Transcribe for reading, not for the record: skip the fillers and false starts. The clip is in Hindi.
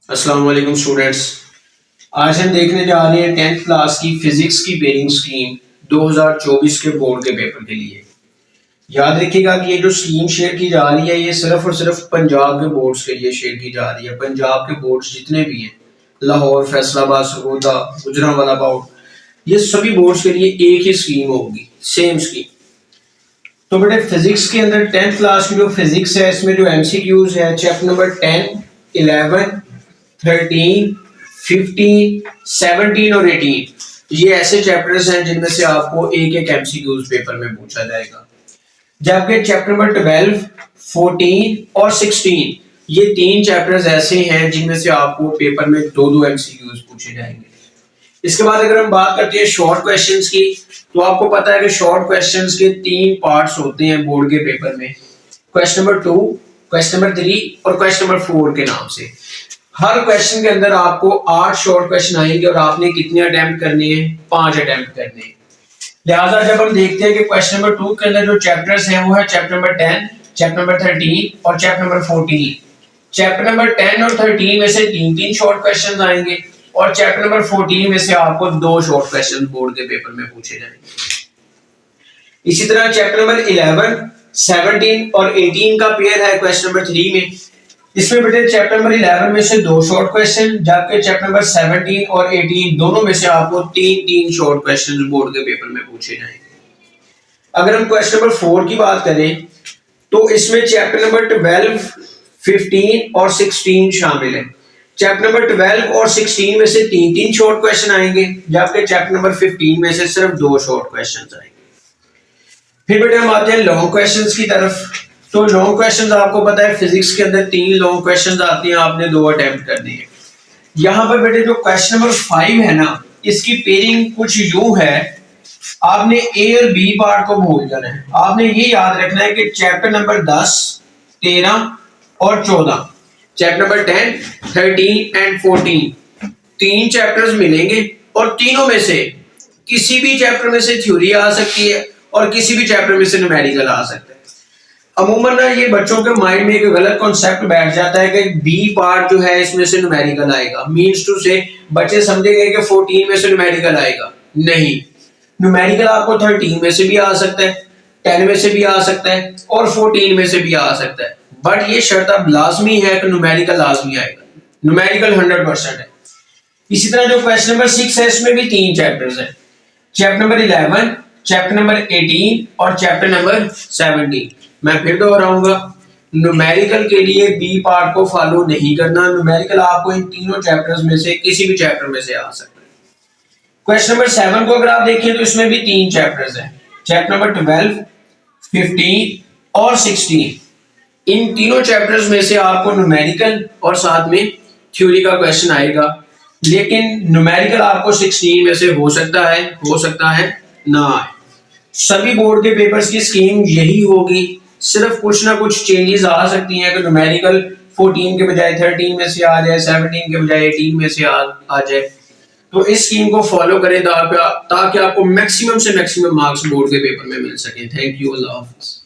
अस्सलाम वालेकुम स्टूडेंट्स। आज हम देखने जा रहे हैं 10th क्लास की फिजिक्स की पेयरिंग स्कीम 2024 के बोर्ड के पेपर के लिए। याद रखिएगा कि ये जो स्कीम शेयर की जा रही है ये सिर्फ और सिर्फ पंजाब के बोर्ड्स के लिए शेयर की जा रही है। पंजाब के बोर्ड्स जितने भी हैं, लाहौर, फैसलाबाद, सरगोदा, गुजरांवाला बोर्ड, ये सभी बोर्ड्स के लिए एक ही स्कीम होगी, सेम स्कीम। तो बेटे फिजिक्स के अंदर 10th क्लास की जो फिजिक्स है इसमें जो एमसीक्यूज है चैप्टर नंबर 10, 11, 13, 15, 17 और 18 ये ऐसे चैप्टर्स हैं जिनमें से आपको एक एक एमसीक्यूज पेपर में पूछा जाएगा। जबकि चैप्टर नंबर 12, 14 और 16 ये तीन चैप्टर्स ऐसे हैं जिनमें से आपको पेपर में दो दो एमसीक्यूज पूछे जाएंगे। इसके बाद अगर हम बात करते हैं शॉर्ट क्वेश्चंस की, तो आपको पता है कि शॉर्ट क्वेश्चंस के तीन पार्ट्स होते हैं बोर्ड के पेपर में, क्वेश्चन नंबर 2, क्वेश्चन नंबर 3 और क्वेश्चन नंबर 4 के नाम से। हर क्वेश्चन के अंदर आपको 8 शॉर्ट क्वेश्चन आएंगे और आपने कितने अटेम्प्ट करने हैं? 5 अटेम्प्ट करने हैं। लिहाजा जब हम देखते हैं कि क्वेश्चन नंबर 2 के अंदर जो चैप्टर्स हैं वो है चैप्टर नंबर 10, चैप्टर नंबर 13 और चैप्टर नंबर 14। चैप्टर नंबर 10 और 13 में से तीन तीन शॉर्ट क्वेश्चन आएंगे और चैप्टर नंबर 14 में से आपको 2 शॉर्ट क्वेश्चन बोर्ड के पेपर में पूछे जाएंगे। इसी तरह चैप्टर नंबर 11, 17 और 18 का पेयर है क्वेश्चन नंबर 3 में। इसमें बेटे चैप्टर नंबर 11 में से 2 शॉर्ट क्वेश्चन, जबकि चैप्टर नंबर 17 और 18 दोनों में से आपको तीन शॉर्ट क्वेश्चन बोर्ड के पेपर में पूछे जाएंगे। अगर हम क्वेश्चन नंबर 4 की बात करें तो इसमें चैप्टर नंबर 12, 15 और 16 शामिल है। चैप्टर नंबर 12 और 16 में से तीन शॉर्ट क्वेश्चन आएंगे, जबकि चैप्टर नंबर 15 में से सिर्फ 2 शॉर्ट क्वेश्चन आएंगे। फिर बेटे हम आते हैं लॉन्ग क्वेश्चंस की तरफ। तो लॉन्ग क्वेश्चंस आपको पता है फिजिक्स के अंदर 3 लॉन्ग क्वेश्चंस आते हैं, आपने 2 अटेम्प्ट करने हैं। यहाँ पर बेटे जो क्वेश्चन नंबर 5 है ना, इसकी पेयरिंग कुछ यूं है, आपने ए और बी पार्ट को भूल जाना है। आपने ये याद रखना है कि चैप्टर नंबर 10, 13 और 14, चैप्टर नंबर 10, 13 एंड 14 तीन चैप्टर्स मिलेंगे और तीनों में से किसी भी चैप्टर में से थ्योरी आ सकती है और किसी भी चैप्टर में से न्यूमेरिकल आ सकता है। अमूमन ना ये बच्चों के माइंड में एक गलत कॉन्सेप्ट बैठ जाता है कि बी पार्ट जो है इसमें से न्यूमेरिकल आएगा, मींस टू से बच्चे समझेंगे कि 14 में से न्यूमेरिकल आएगा। नहीं, न्यूमेरिकल आपको 13 में से भी आ सकता है, 10 में से भी आ सकता है और 14 में से भी आ सकता है, बट ये शर्त अब लाजमी है कि न्यूमेरिकल लाजमी आएगा, न्यूमेरिकल 100% है। इसी तरह जो क्वेश्चन नंबर 6 है इसमें भी 3 चैप्टर्स हैं, चैप्टर नंबर 11, चैप्टर नंबर 18 और चैप्टर नंबर 17। मैं फिर दोहराऊंगा, न्यूमेरिकल के लिए बी पार्ट को फॉलो नहीं करना, न्यूमेरिकल आपको इन तीनों चैप्टर्स में से किसी भी चैप्टर में से आ सकता है। क्वेश्चन नंबर 7 को अगर आप देखें तो इसमें भी 3 चैप्टर्स हैं, चैप्टर नंबर 12, 15 और 16। इन तीनों चैप्टर्स में से आपको न्यूमेरिकल और साथ में थ्योरी का क्वेश्चन आएगा, लेकिन न्यूमेरिकल आपको 16 में से हो सकता है ना आए। सभी बोर्ड के पेपर्स की स्कीम यही होगी, सिर्फ कुछ ना कुछ चेंजेस आ सकती हैं कि न्यूमेरिकल 14 के बजाय 13 में से आ जाए, 17 के बजाय 18 में से आ जाए। तो इस स्कीम को फॉलो करें ताकि आपको मैक्सिमम से मैक्सिमम मार्क्स बोर्ड के पेपर में मिल सके। थैंक यू, अल्लाह हाफिज़।